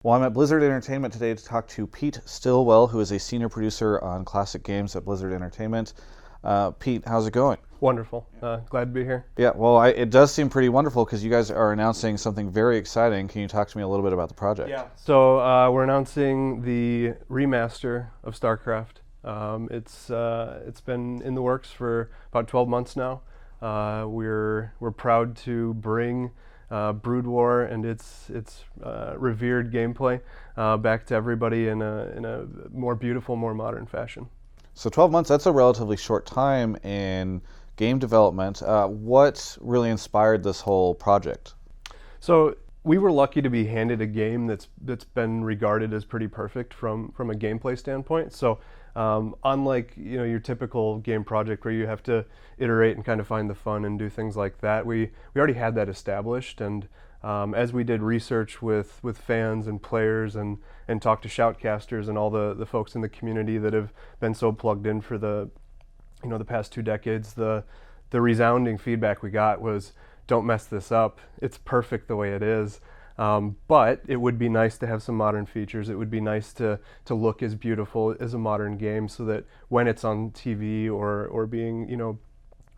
Well, I'm at Blizzard Entertainment today to talk to Pete Stilwell, who is a senior producer on classic games at Blizzard Entertainment. Pete, how's it going? Wonderful. Glad to be here. Yeah, well, it does seem pretty wonderful because you guys are announcing something very exciting. Can you talk to me a little bit about the project? Yeah. So we're announcing the remaster of StarCraft. It's been in the works for about 12 months now. We're proud to bring Brood War and its revered gameplay back to everybody in a more beautiful, more modern fashion. So 12 months, that's a relatively short time in game development. What really inspired this whole project? So we were lucky to be handed a game that's been regarded as pretty perfect from a gameplay standpoint. So unlike your typical game project where you have to iterate and kind of find the fun and do things like that, we already had that established. And as we did research with fans and players and talked to shoutcasters and all the folks in the community that have been so plugged in for the past 2 decades, the resounding feedback we got was, don't mess this up. It's perfect the way it is. But it would be nice to have some modern features. It would be nice to look as beautiful as a modern game so that when it's on TV or being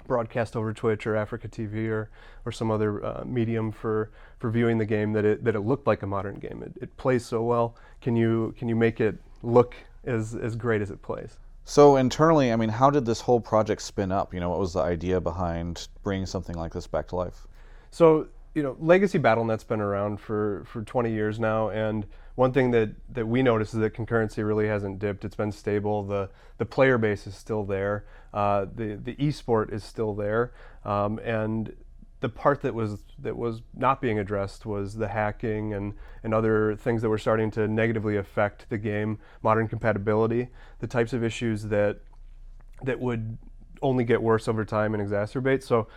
broadcast over Twitch or Africa TV or some other medium for viewing the game, that it looked like a modern game. It plays so well. Can you make it look as great as it plays? So internally, I mean, how did this whole project spin up? What was the idea behind bringing something like this back to life? So, Legacy Battlenet's been around for 20 years now, and one thing that we noticed is that concurrency really hasn't dipped. It's been stable. The player base is still there. The esport is still there, and the part that was not being addressed was the hacking and other things that were starting to negatively affect the game, modern compatibility, the types of issues that would only get worse over time and exacerbate. So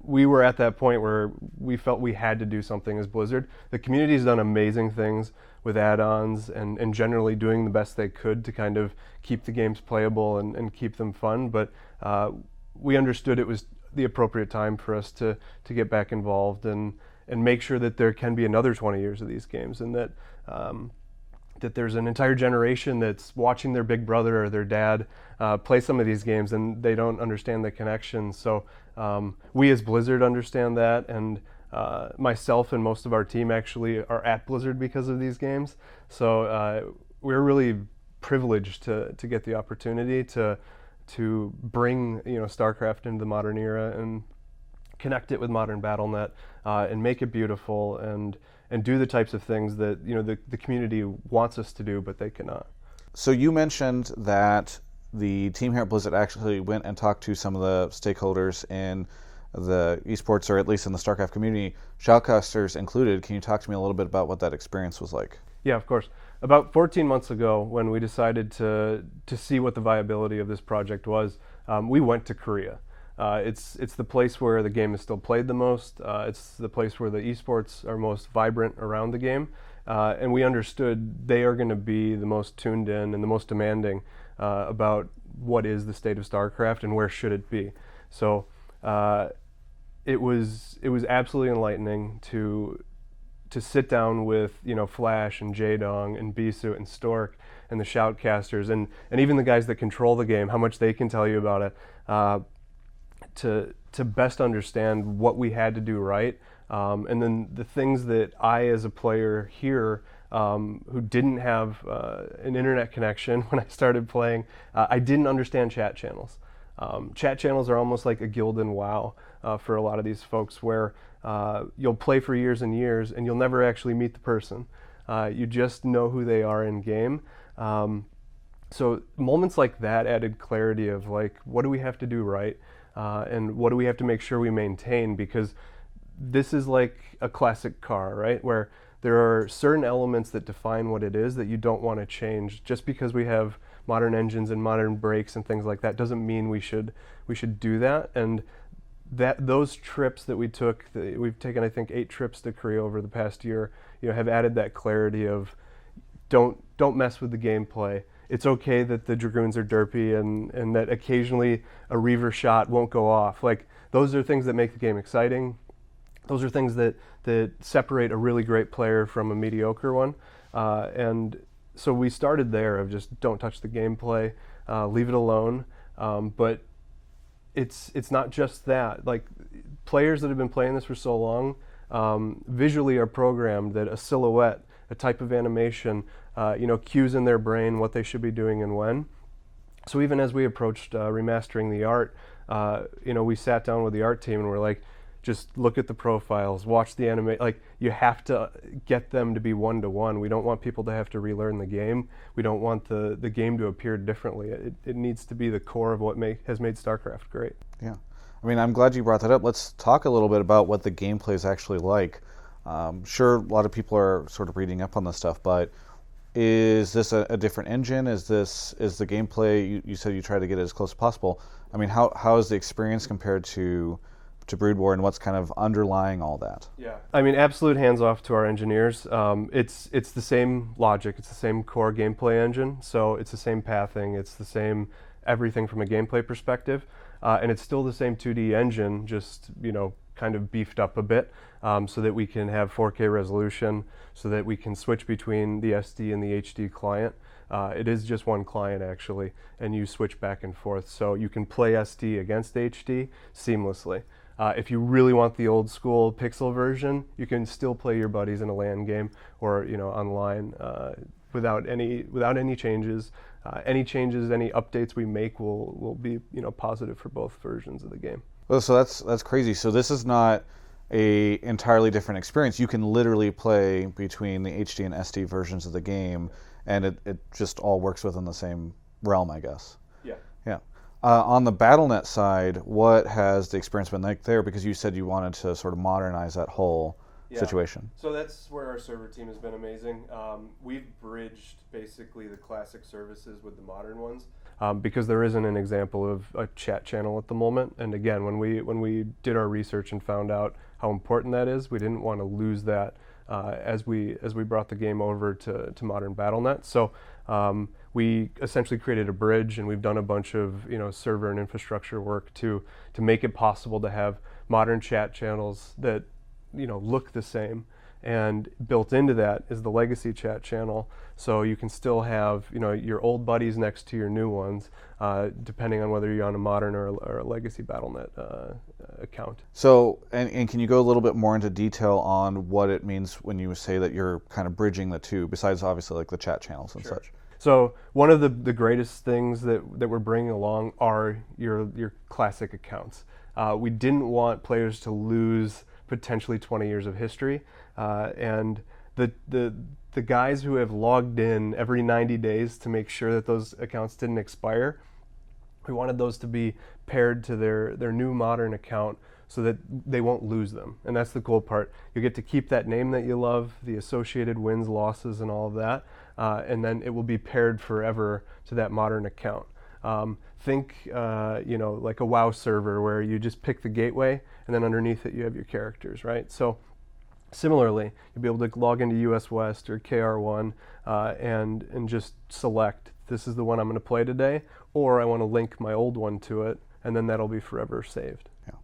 we were at that point where we felt we had to do something as Blizzard. The community's done amazing things with add-ons and generally doing the best they could to kind of keep the games playable and keep them fun, but we understood it was the appropriate time for us to get back involved and make sure that there can be another 20 years of these games, and that that there's an entire generation that's watching their big brother or their dad play some of these games and they don't understand the connection. So we as Blizzard understand that, and myself and most of our team actually are at Blizzard because of these games. So we're really privileged to get the opportunity to bring StarCraft into the modern era and connect it with modern Battlenet and make it beautiful and do the types of things that the community wants us to do, but they cannot. So you mentioned that the team here at Blizzard actually went and talked to some of the stakeholders in the esports, or at least in the StarCraft community, shoutcasters included. Can you talk to me a little bit about what that experience was like? Yeah, of course. About 14 months ago, when we decided to see what the viability of this project was, we went to Korea. It's the place where the game is still played the most. It's the place where the esports are most vibrant around the game. And we understood they are going to be the most tuned in and the most demanding about what is the state of StarCraft and where should it be. So it was absolutely enlightening to sit down with Flash and Jaedong and Bisut and Stork and the shoutcasters and even the guys that control the game, how much they can tell you about it, to best understand what we had to do right, and then the things that I as a player here who didn't have an internet connection when I started playing, I didn't understand chat channels. Chat channels are almost like a guild in WoW for a lot of these folks, where you'll play for years and years and you'll never actually meet the person. You just know who they are in game. So moments like that added clarity of like, what do we have to do right? And what do we have to make sure we maintain? Because this is like a classic car, right? Where there are certain elements that define what it is that you don't want to change. Just because we have modern engines and modern brakes and things like that doesn't mean we should do that. And those trips that we took, we've taken I think 8 trips to Korea over the past year, have added that clarity of don't mess with the gameplay. It's okay that the Dragoons are derpy and that occasionally a Reaver shot won't go off. Like, those are things that make the game exciting. Those are things that separate a really great player from a mediocre one. And so we started there of just don't touch the gameplay, leave it alone. But it's not just that. Like, players that have been playing this for so long visually are programmed that a silhouette, a type of animation, cues in their brain what they should be doing and when. So even as we approached remastering the art, we sat down with the art team and we're like, just look at the profiles, watch the animate. Like, you have to get them to be one-to-one. We don't want people to have to relearn the game. We don't want the game to appear differently. It needs to be the core of what has made StarCraft great. Yeah. I mean, I'm glad you brought that up. Let's talk a little bit about what the gameplay is actually like. Sure, a lot of people are sort of reading up on this stuff, but is this a different engine? Is the gameplay, you said you try to get it as close as possible. I mean, how is the experience compared to Brood War, and what's kind of underlying all that? Yeah, I mean, absolute hands off to our engineers. It's the same logic, it's the same core gameplay engine, so it's the same pathing, it's the same everything from a gameplay perspective, and it's still the same 2D engine, just kind of beefed up a bit, so that we can have 4K resolution, so that we can switch between the SD and the HD client. It is just one client actually, and you switch back and forth, so you can play SD against HD seamlessly. If you really want the old school pixel version, you can still play your buddies in a LAN game or online without any changes. Any updates we make will be positive for both versions of the game. Well, so that's crazy. So this is not a entirely different experience. You can literally play between the HD and SD versions of the game, and it just all works within the same realm, I guess. Yeah. Yeah. On the Battlenet side, what has the experience been like there? Because you said you wanted to sort of modernize that whole situation. So that's where our server team has been amazing. We've bridged basically the classic services with the modern ones, because there isn't an example of a chat channel at the moment. And again, when we did our research and found out how important that is, we didn't want to lose that as we brought the game over to modern Battlenet. So we essentially created a bridge, and we've done a bunch of server and infrastructure work to make it possible to have modern chat channels that look the same. And built into that is the legacy chat channel, so you can still have your old buddies next to your new ones, depending on whether you're on a modern or a legacy Battlenet account. So, and can you go a little bit more into detail on what it means when you say that you're kind of bridging the two, besides obviously like the chat channels and such? So one of the greatest things that we're bringing along are your classic accounts. We didn't want players to lose potentially 20 years of history, and the guys who have logged in every 90 days to make sure that those accounts didn't expire, we wanted those to be paired to their new modern account so that they won't lose them. And that's the cool part. You get to keep that name that you love, the associated wins, losses, and all of that, and then it will be paired forever to that modern account. Think like a WoW server where you just pick the gateway, and then underneath it you have your characters, right? So similarly, you'll be able to log into US West or KR1 and just select, this is the one I'm going to play today, or I want to link my old one to it, and then that'll be forever saved. Yeah.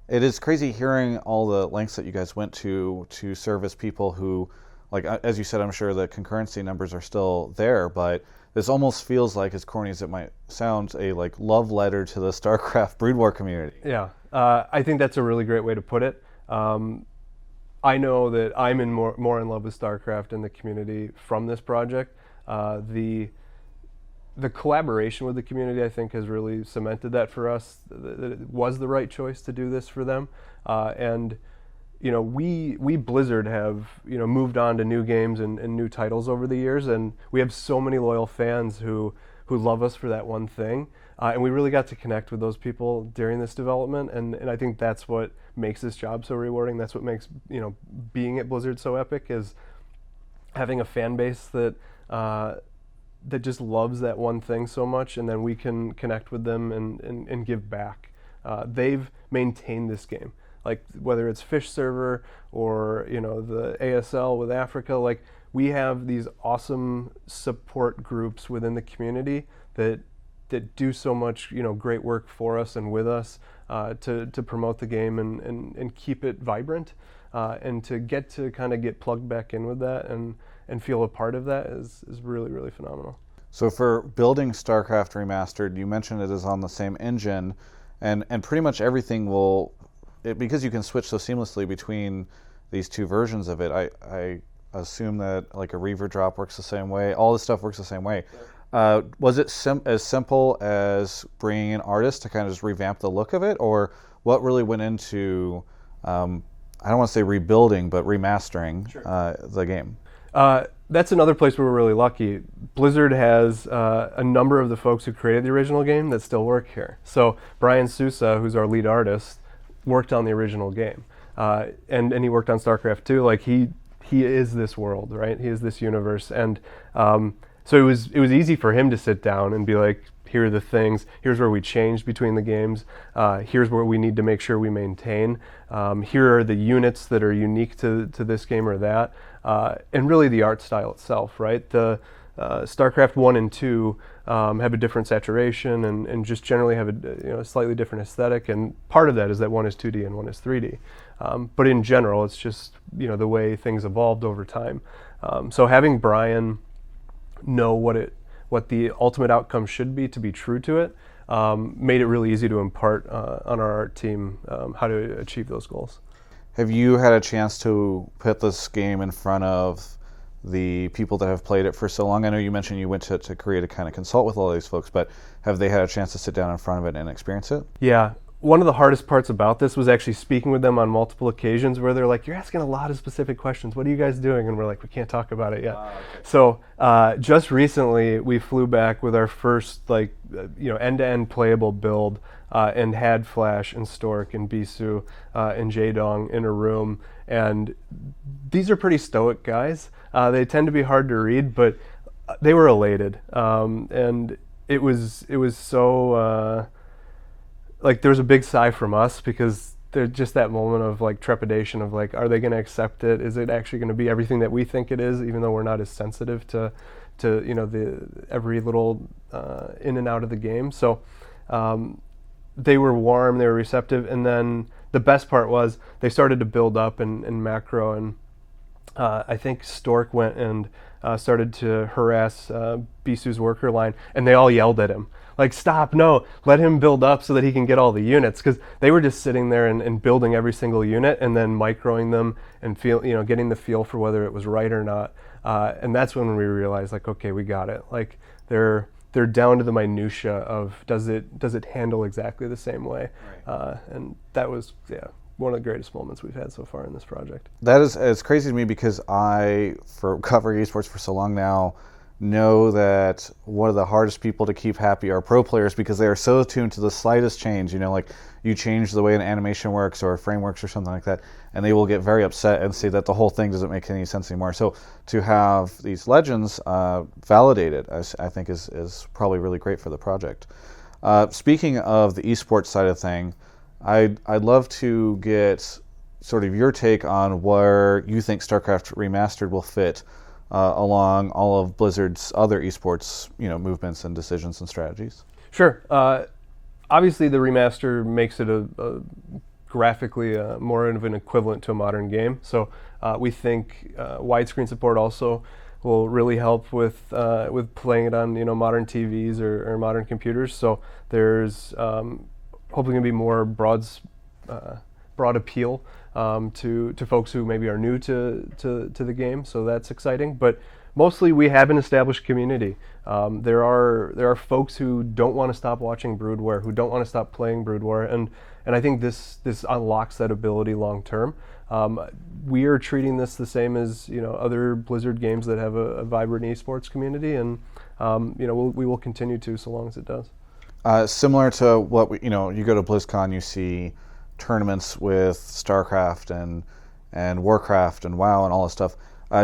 It is crazy hearing all the lengths that you guys went to service people who, like, as you said, I'm sure the concurrency numbers are still there, but this almost feels like, as corny as it might sound, a love letter to the StarCraft Brood War community. Yeah, I think that's a really great way to put it. I know that I'm more in love with StarCraft and the community from this project. The collaboration with the community, I think, has really cemented that for us, that it was the right choice to do this for them. And we Blizzard have moved on to new games and new titles over the years, and we have so many loyal fans who love us for that one thing, and we really got to connect with those people during this development, and I think that's what makes this job so rewarding. That's what makes being at Blizzard so epic, is having a fan base that just loves that one thing so much, and then we can connect with them and give back. They've maintained this game. Like, whether it's Fish Server or the ASL with Africa, like, we have these awesome support groups within the community that that do so much great work for us and with us to promote the game and keep it vibrant, and to get plugged back in with that and feel a part of that is really, really phenomenal. So for building StarCraft Remastered, you mentioned it is on the same engine, and pretty much everything because you can switch so seamlessly between these two versions of it. I assume that like a Reaver drop works the same way. All this stuff works the same way. Was it as simple as bringing in artists to kind of just revamp the look of it, or what really went into, I don't want to say rebuilding, but remastering the game? That's another place where we're really lucky. Blizzard has a number of the folks who created the original game that still work here. So Brian Sousa, who's our lead artist, worked on the original game, and he worked on StarCraft 2. Like he is this world, right? He is this universe, and so it was easy for him to sit down and be like, here are the things, here's where we changed between the games, here's where we need to make sure we maintain, here are the units that are unique to this game or that, and really the art style itself, right? The StarCraft 1 and 2 have a different saturation and just generally have a slightly different aesthetic, and part of that is that one is 2D and one is 3D. But in general, it's just the way things evolved over time. So having Brian know what the ultimate outcome should be to be true to it made it really easy to impart on our art team how to achieve those goals. Have you had a chance to put this game in front of the people that have played it for so long? I know you mentioned you went to Korea to kind of consult with all these folks, but have they had a chance to sit down in front of it and experience it? Yeah. One of the hardest parts about this was actually speaking with them on multiple occasions where they're like, you're asking a lot of specific questions. What are you guys doing? And we're like, we can't talk about it yet. Okay. So just recently we flew back with our first end-to-end playable build and had Flash and Stork and Bisu and Jaedong in a room. And these are pretty stoic guys. They tend to be hard to read, but they were elated. And it was so... there was a big sigh from us because there's just that moment of trepidation of are they going to accept it? Is it actually going to be everything that we think it is, even though we're not as sensitive to the every little in and out of the game? So they were warm, they were receptive, and then the best part was they started to build up in macro, and I think Stork went and started to harass Bisu's worker line, and they all yelled at him. Stop, no, let him build up so that he can get all the units, because they were just sitting there and building every single unit and then microing them and getting the feel for whether it was right or not. And that's when we realized, okay, we got it. They're down to the minutia of does it handle exactly the same way? Right. And that was one of the greatest moments we've had so far in this project. It's crazy to me because for covering esports for so long now, know that one of the hardest people to keep happy are pro players because they are so attuned to the slightest change. You change the way an animation works or a frame works or something like that, and they will get very upset and say that the whole thing doesn't make any sense anymore. So to have these legends validated, I think is probably really great for the project. Speaking of the esports side of thing, I'd love to get sort of your take on where you think StarCraft Remastered will fit along all of Blizzard's other esports, movements and decisions and strategies. Sure. Obviously, the remaster makes it a graphically more of an equivalent to a modern game. So we think widescreen support also will really help with playing it on modern TVs or modern computers. So there's hopefully going to be more broad appeal to folks who maybe are new to the game, so that's exciting. But mostly we have an established community. There are folks who don't want to stop watching Brood War, who don't want to stop playing Brood War, and I think this unlocks that ability long term. We are treating this the same as other Blizzard games that have a vibrant esports community, and we will continue to so long as it does. Similar to what you go to BlizzCon, you see tournaments with StarCraft and Warcraft and WoW and all this stuff.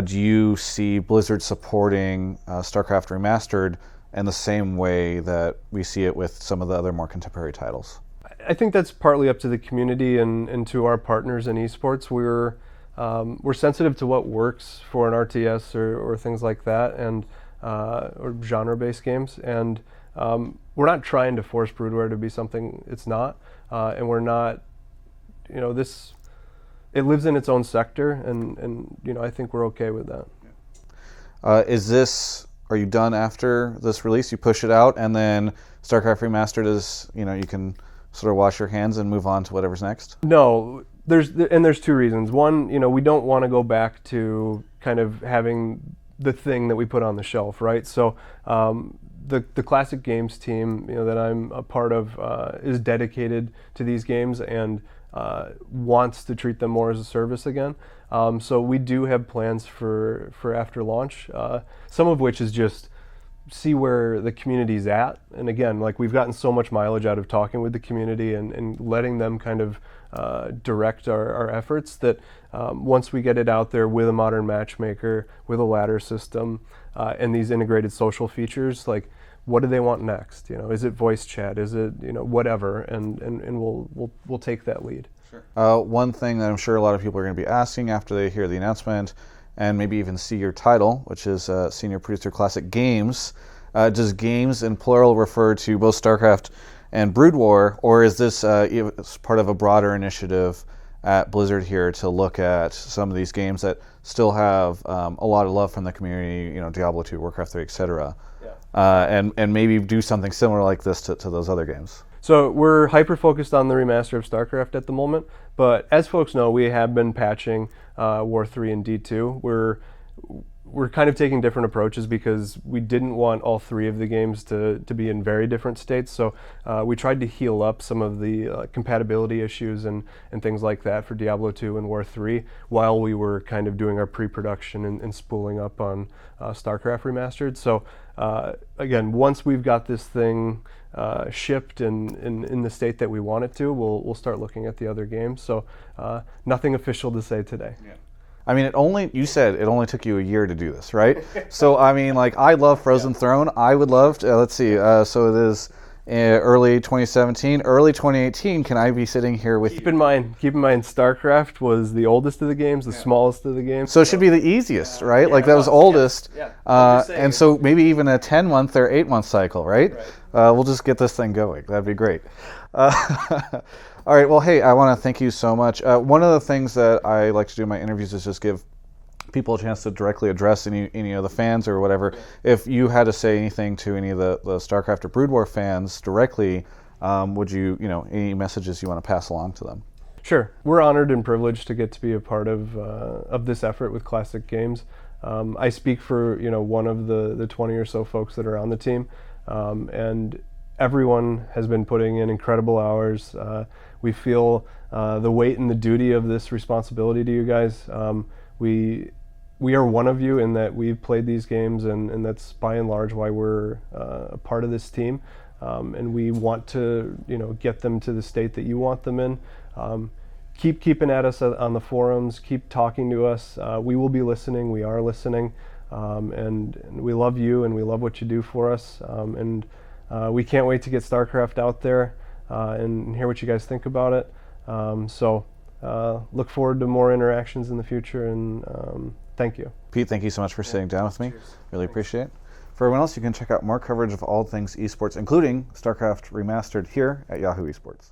Do you see Blizzard supporting StarCraft Remastered in the same way that we see it with some of the other more contemporary titles? I think that's partly up to the community and to our partners in esports. We're sensitive to what works for an RTS or things like that, and or genre-based games, and we're not trying to force Broodware to be something it's not, and we're not, this. It lives in its own sector, and I think we're okay with that. Are you done after this release? You push it out, and then StarCraft Remastered is, you can sort of wash your hands and move on to whatever's next? No, there's two reasons. One, we don't want to go back to kind of having the thing that we put on the shelf, right? So the classic games team, that I'm a part of, is dedicated to these games and wants to treat them more as a service again. So we do have plans for after launch, some of which is just see where the community's at. And again, like, we've gotten so much mileage out of talking with the community and letting them kind of direct our efforts, that once we get it out there with a modern matchmaker, with a ladder system, and these integrated social features, like, what do they want next? Is it voice chat? Is it whatever? And we'll take that lead. Sure. One thing that I'm sure a lot of people are going to be asking after they hear the announcement, and maybe even see your title, which is Senior Producer Classic Games. Does games in plural refer to both StarCraft and Brood War, or is this part of a broader initiative at Blizzard here to look at some of these games that still have a lot of love from the community, Diablo 2, Warcraft 3, etc., and maybe do something similar like this to those other games? So we're hyper-focused on the remaster of StarCraft at the moment, but as folks know, we have been patching War 3 and D2. We're kind of taking different approaches because we didn't want all three of the games to be in very different states. So we tried to heal up some of the compatibility issues and things like that for Diablo 2 and War 3 while we were kind of doing our pre-production and spooling up on StarCraft Remastered. So again, once we've got this thing shipped and in the state that we want it to, we'll start looking at the other games. So nothing official to say today. Yeah. I mean, you said it only took you a year to do this, right? So, I mean, like, I love Frozen Throne. I would love to, let's see, so it is early 2017, early 2018. Can I be sitting here with Keep in mind, StarCraft was the oldest of the games, the smallest of the games. So it should be the easiest, right? Like, that was oldest. Yeah. And so maybe even a 10-month or 8-month cycle, right? We'll just get this thing going. That'd be great. All right, well, hey, I want to thank you so much. One of the things that I like to do in my interviews is just give people a chance to directly address any of the fans or whatever. Yeah. If you had to say anything to any of the StarCraft or Brood War fans directly, would you, any messages you want to pass along to them? Sure. We're honored and privileged to get to be a part of this effort with Classic Games. I speak for, one of the 20 or so folks that are on the team, and everyone has been putting in incredible hours. We feel the weight and the duty of this responsibility to you guys. We are one of you in that we've played these games, and that's by and large why we're a part of this team. And we want to, get them to the state that you want them in. Keep keeping at us on the forums. Keep talking to us. We will be listening. We are listening, and we love you, and we love what you do for us. And we can't wait to get StarCraft out there and hear what you guys think about it. So look forward to more interactions in the future, and thank you. Pete, thank you so much for sitting down with me. Cheers. Really appreciate it. For everyone else, you can check out more coverage of all things esports, including StarCraft Remastered, here at Yahoo Esports.